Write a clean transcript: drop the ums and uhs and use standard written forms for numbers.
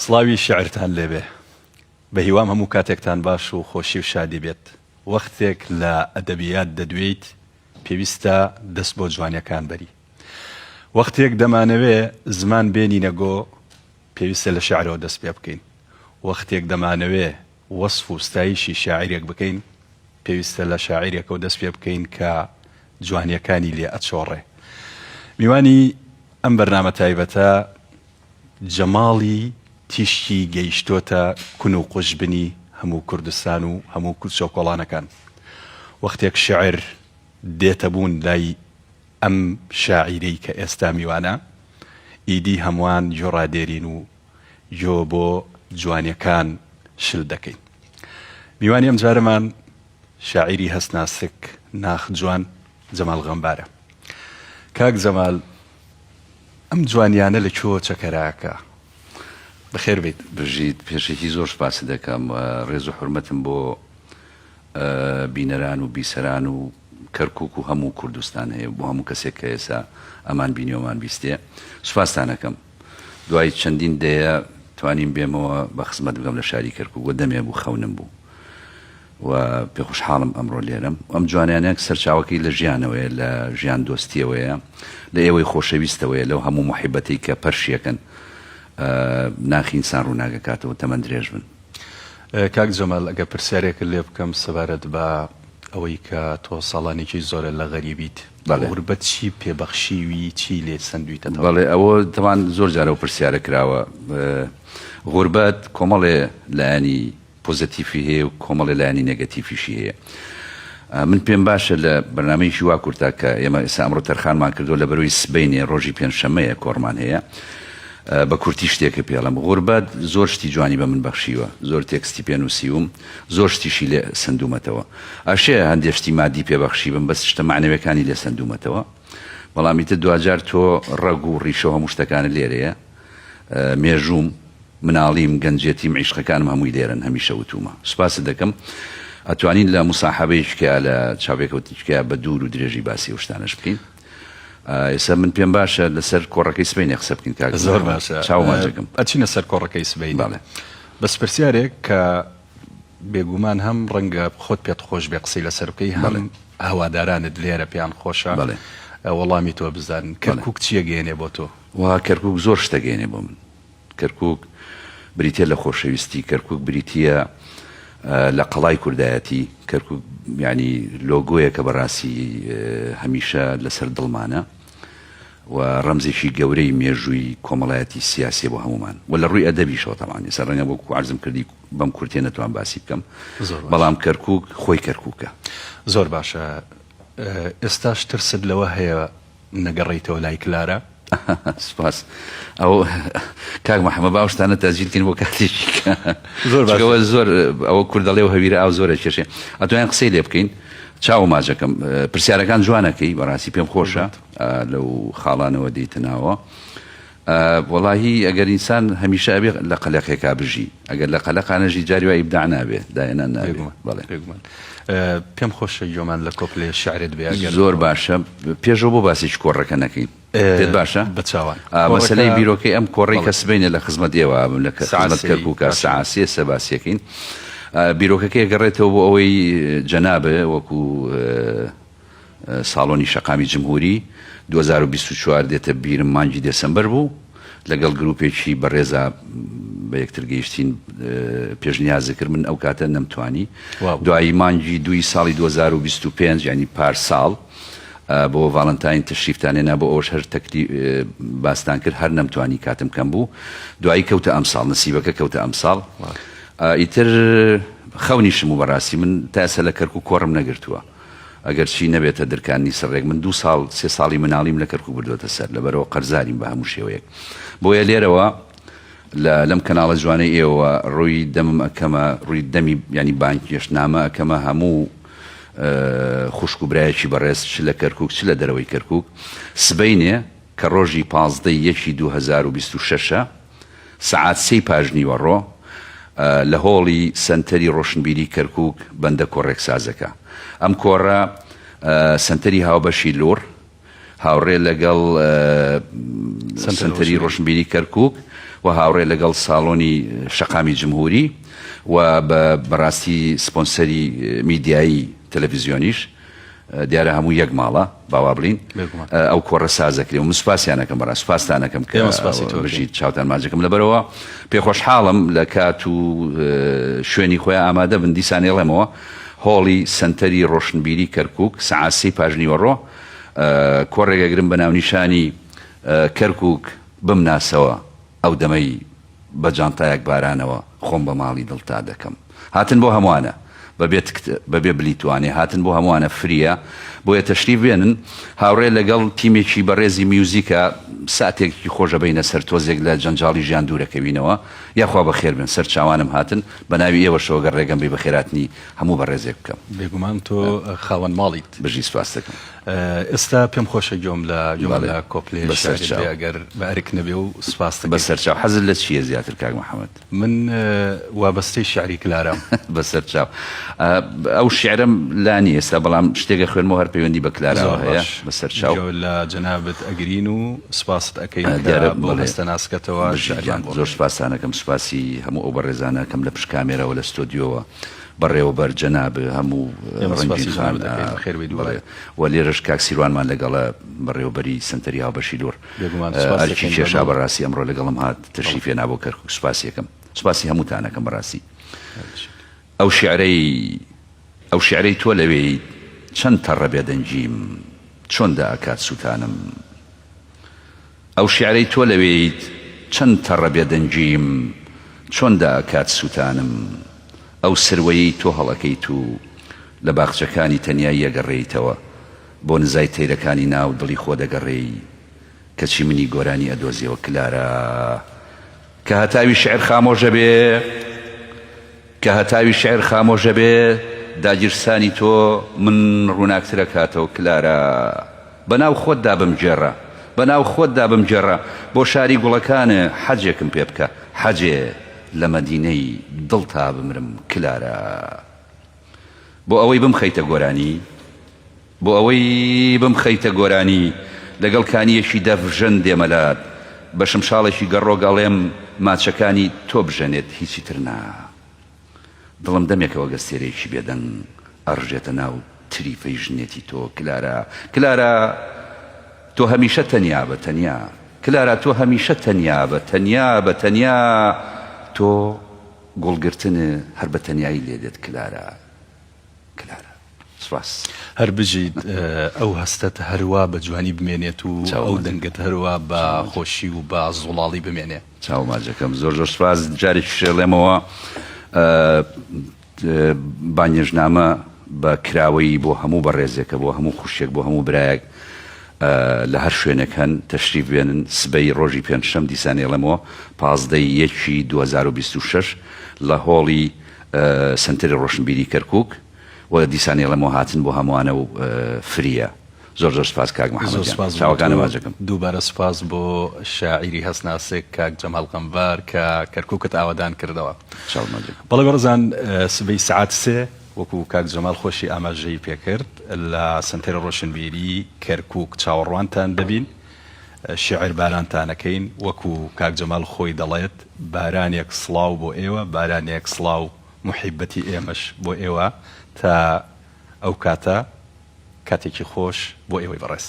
سڵاوی شعرتان لێبێ بە هیوام هەموو کاتێکتان باش و خۆشی و شادی بێت. وەختێک لە ئەدەبیات دەدوێیت پێویستە دەست بۆ جوانیەکان بەری. وەختێک دەمانەوێ زمان بێنینە گۆ پێویستە لە شعرەوە دەست پێ بکەین. وەختێک دەمانەوێ وەصف و ستایشی شاعیرێک بکەین پێویستە لە شاعیرێکەوە دەست پێ بکەین کە جوانیەکانی لێ ئەچۆڕێ. میوانی ئەم بەرنامە تایبەتە جەماڵی تیشکی گەیشتۆتە کون و قوشبنی هەموو کوردستان و هەموو کورد چۆکۆڵانەکان. وەختێک شعر دێتە بوون لای ئەم شاعیرەی کە ئێستا میوانە ئیدی هەمووان جۆ ڕادێرین و جۆ بۆ جوانیەکان شل دەکەین. میوانی ئەم جارەمان شاعیری هەستناسک ناخ جوان جەمال غەمبارە. کاک جەمال ئەم جوانیانە لە کۆ چەکەراکە؟ بەخێر بێت. بژیت پێشێکی زۆر سپاس دەکەم. ڕێز و حورمەتم بۆ بینەران و بیسەران و کەرکووک و هەموو کوردستان هەیە، بۆ هەموو کەسێک کە ئێستا ئەمان بینیۆمان بیستێ سوپاسدانەکەم. دوای چەندین دەیە توانیم بێمەوە بە خزمەت بگەم لە شاری کەرکووک و دەمێ بوو خەونم بوو و پێخۆشحاڵم ئەمڕۆ لێرەم. ئەم جوانیانەیەک سەرچاوەکەی لە ژیانەوەیە، لە ژیان دۆستیەوەیە، لە ئێوەی خۆشەویستەوەیە، لەو هەموو محیبەتی کە پەرشیەکەن ناخی ئینسان ڕووناگەکاتەوە تەمەەن درێژ بن. کاک جەمال ئەگە پرسیارێکە لێ بکەم سەبارەت بە ئەوەی کە تۆ ساڵانێکی زۆرە لە غەریبیت، غوربەت چی پێبەخشیوی، چی لێ سندویتەوە؟ بەڵێ ئەوە تەوان زۆر جارە و پرسیارە کراوە. غوربەت کۆمەڵێ لایانی پۆزیتیفی هەیە و کۆمەڵێ لایانی نێگەتیفیشی هەیە. من پێم باشە لە بەرنامەیەکی وا کورتا کە ئێمە ئێستا ئەمڕۆ تەرخانمان کردو لە بەرەوەی سبەینێ ڕۆژی پێنجشەمەیە کۆڕمان هەیە، بە کورتی شتێکە پێڵم. غوربەت زۆر شتی جوانی بە من بەخشیوە، زۆر تێکستی پێنووسیوم، زۆر شتیشی لێ سندومەتەوە. ئاشێ هەندێک شتی مادی پێبەخشی بم، بەس شتە معنەوەکانی لێ سندومەتەوە. بەڵامی تر دوجار تۆ ڕەگ و ڕیشەوە هەموو شتەکانە لێرەیە. مێژووم، مناڵیم، گەنجێتیم، عیشقەکانم هەمووی لێرن، هەمیشە وتومە. سوپاس دەکەم. ئەتوانین لە موساحەبەیەکە لە چاوێکەوتیچکە بە دوور و درێژی باسی و شتانەش بکەین. ئێستا من پێم باشە لەسەر کۆڕەکەی سبەینێ قسە بکەین. کاک زۆر باشە، چاوماجەکەم. ئەچینە سەر کۆڕەکەی سبەین. بەس پرسیارێک کە بێگومان هەم ڕەنگە خۆت پێت خۆش بێ قسەی لەسەر بکەی، هەم هەوادارانت لێرە پێیان خۆشە وەڵامی تۆ بزانن. کەرکووک چیە گەێنێ بۆ تۆ؟ وا کەرکووک زۆر شتە گەێنێ بۆ من. کەرکووک بریتە لە خۆشەویستی، کەرکووک بریتە لە قەڵای کوردایەتی، کەرکووک ینی لۆگۆیە کە بەڕاستی هەمیشە لەسەر دڵمانە و ڕەمزێکی گەورەی مێژووی کۆمەڵایەتی سیاسی بۆ هەمومان و لە ڕووی ئەدەبیشەوە تەمانی سەر ڕەنگە بۆ عەرزم کردی بەم کورتێ نەتوان باسی بکەم، بەڵام کەرکووک خۆی کەرکووکە. زۆر باشە. ئێستاش ترست لەوە هەیە نەگەڕێیتەوە لای کلارە؟ سپاس. ئەو کاک مەحەمەد باوشتانە تەزیلکەین بۆ کاتێکی زۆر ئەوە کوردەڵێ و هەویرە ئاو زۆرە کێشێ. ئەتوانین قسەی لێ بکەین. چاو ماجەکەم. پرسیارەکان جوانەکەی بەڕاستی پێم خۆشە لەو خاڵانەوە دەیتناوە. وەڵاهی ئەگەر ئینسان هەمیشە ئەبێ لە قەلەقێکا بژی، ئەگەر لە قەلەقانەژی جاری وای ئیبداع نابێ، داهێنان نابێ. بەڵێ پێم خۆشە جۆمان لە کۆپلێ شعرت بێ. زۆر باشە. پێشەوە بۆ باسیش کۆڕەکە نەکەین. پێت باشە؟ بەچاوان. مەسەلەی بیرۆکەی ئەم کۆڕەی کە سبەینێ لە خزمەت ئێوە لە خزمەت کەرکووکە سەعاسیە سەباسیەکەین. بیرۆکەکەی گەڕێتەوە بۆ ئەوەی جەنابە وەکو ساڵۆنی شەقامی جمهوری 2024 دێتە بیرم مانگی دێسەمبەر بوو، لەگەڵ گروپێکی بەڕێزا بە یەکتر گەیشتین پێشنیازە کرد. من ئەو کاتە نەمتوانی. دوایی مانگی 2 ساڵی 2025 ینی پار ساڵ بۆ ڤاڵنتاین تشریفتانێنا بۆ ئەوش هەر تەکلی باستان کرد، هەر نەمتوانی کاتم کەم بوو. دوایی کەوتە ئەمساڵ، نسیبەکە کەوتە ئەمساڵ. ئیتر خەونیشم و بەڕاستی من تا ئێستا لە کەرکووک کۆڕم نەگرتووە، ئەگەر چی نەبێتە دەرکانی سەرڕێک. من 2 ساڵ 3 ساڵی مناڵیم لە کەرکووک بردوۆتە سەر، لەبەرەوە قەرزاریم بە هەموو شێوەیەک. بۆیە لێرەوە لەم کەناڵە جوانەی ئێوە ڕووی دەمم ئەکەمە، ڕووی دەمی ینی بانکێشنامە ئەکەمە هەموو خوشک و برایەکی بەڕێز چ لە کەرکووک چ لە دەرەوەی کەرکووک. سبەینێ کە ڕۆژی 15/1/2026 سەعات 3 پاژنیوە ڕۆ لە هۆڵی سەنتەری ڕۆشنبیری کەرکووک بەندە کۆڕێک سازەکە. ئەم کۆڕە سنتەری هاوبەشی لۆر هاوڕێ لەگەڵ سنتەری ڕۆشنبیری کەرکووک و هاوڕێ لەگەڵ ساڵۆنی شەقامی جمهوری و بەڕاستی سپۆنسەری میدیایی تەلەڤیزیۆنیش دیارە هەموو یەک ماڵە باوا بڵین ئەو کۆڕە سازەکری و من سوپاسیانەکەم بەڕاست سوپاسدانەکەم کە بژیت چاوتان ماجەکەم لەبەرەوە پێخۆشحاڵم لە کات و شوێنی خۆیان ئامادە بن دیسان ێڵێمەوە هۆڵی سنتەری ڕۆشنبیری کەرکووک سەعات 3 پاژنیوەڕۆ کۆڕێگەگرم بە ناونیشانی کەرکووک بمناسەوە ئەو دەمەی بە جانتایەک بارانەوە خۆم بە ماڵی دڵتا دەکەم هاتن بۆ هەمووانە بەبێ بلیتوانێ هاتن بۆ هەمووانە فریە بۆیە تەشریف بێنن هاوڕێ لەگەڵ تیمێکی بەڕێزی میوزیکە ساتێکی خۆشە بینە سەر تۆزێک لە جەنجاڵی ژیان دوورەکەوینەوە یاخوا بەخێر بن سەر چاوانم هاتن بە ناوی ئێوەشەوە گەر ڕێگەم بێ بەخێراتنی هەموو بەڕێزێک بکەم بێگومان تۆ خاوەن ماڵیت بژی سوپاس دەکەم ئێستا پێم خۆشە گوێم لە کۆپلێ ئەگەر بەئەرک نەبێ و سوپاس دەکەم بەسەرچاو حەزت لە چییە زیاتر کاک محەممەد من وابەستەی شیعری کلارەم بەسەرچاو ئەو شیعرم لا نیە ئێستا بەڵام شتێکە خوێنمەوە هەر پەیوەندی بە کلارەوە هەیە بەسەرچاو لە جەنابەت ئەگرین و سوپاست ئەەکەین بۆ هەستە ناسکەتەوە زۆر سوپاسانەکەم سوپاسی هەموو ئەو بەڕێزانەکەم لە پشت کامێرەوە لە ستۆدیۆوە بەڕێوەبەر جەناب هەموو و لێرەش کاک سیروانمان لەگەڵە بەڕێوەبەری سنتەری هاوبەشی لۆر ئەرکی کێشا بەڕاستی ئەمڕۆ لەگەڵم هات تەشریفێ نابۆ کەرکووک سوپاسیەکەم سوپاسی هەمووتانەکەم بەڕاستی ئەو شیعرەی تۆ لەوێ چەند تەڕە بێدەنجیم چۆن داکات سووتانم ئەو شیعرەی تۆ لەوێیت چەند تەڕە بێدەنجیم چۆن داکات سووتانم ئەو سروەیەی تۆ هەڵەکەیت و لە باخچەکانی تەنیایی ئەگەڕێیتەوە بۆ نزای تەیرەکانی ناو دڵی خۆ دەگەڕێی کەچی منی گۆرانی ئەدۆزیەوە کلارە کە هەتاوی شعر خامۆژە بێ داگیرسانی تۆ من ڕووناکترە کاتەوە کلارە بەناو خۆتدا بمجێڕە بۆ شاری گوڵەکانە حەجێکم پێ بکە حەجێ لە مەدینەی دڵتا بمرم کلارە بۆ ئەوەی بمخەیتە گۆرانی لەگەڵ کانیەشی دەڤژەن دێمەلات بە شمشاڵێکی گەڕۆگەڵێم ماچەکانی تۆ بژەنێت هیچی تر نا دڵم دەمێکەوە گەستێرێکی بێدەنگ ئەڕژێتە ناو تریفەی ژنێتی تۆ کلارە تۆ هەمیشە تەنیا بە تەنیا تۆ گوڵگرتنە هەر بە تەنیایی لێدێت کلارە سواس هەر بژیت ئەو هەستەت هەروە بە جوانی بمێنێت و ئەو دەنگت هەروە بە خۆشی و بە زوڵاڵی بمێنێ چاوماجەکەم زۆر سواس جارێک شێڵێمەوە بانیژنامە بە کراوەی بۆ هەموو بەڕێزێکە بۆ هەموو خوشێک بۆ هەموو برایەک لە هەر شوێنەکەن تەشریف بێنن سبەی ڕۆژی پێنجشەم دیسانێڵەمەوە 15/1/2026 لە هۆڵی سنتەری ڕۆشنبیری کەرکووک و دیسانێڵەمەوە هاتن بۆ هەمووانە و فریە زۆر سپاس کاک محەممەد چاوەکانە ماجەکەم دووبارە سپاس بۆ شاعیری هەسناسێک کاک جەمال قەمبار کە کەرکووکت ئاوادان کردەوە بەڵێ بەڕزان سبەی سعات 3 وەکو کاک جەمال خۆشی ئاماژەی پێکرد لە سنتەری ڕۆشنبیری کەرکووک چاوەڕوانتان دەبین شعر بارانتانەکەین وەکو کاک جەمال خۆی دەڵێت بارانێک سڵاو بۆ ئێوە بارانێک سڵاو محیبەتی ئێمەش بۆ ئێوە تا ئەو کاتێکی خۆش بۆ ئێوەی بەڕێز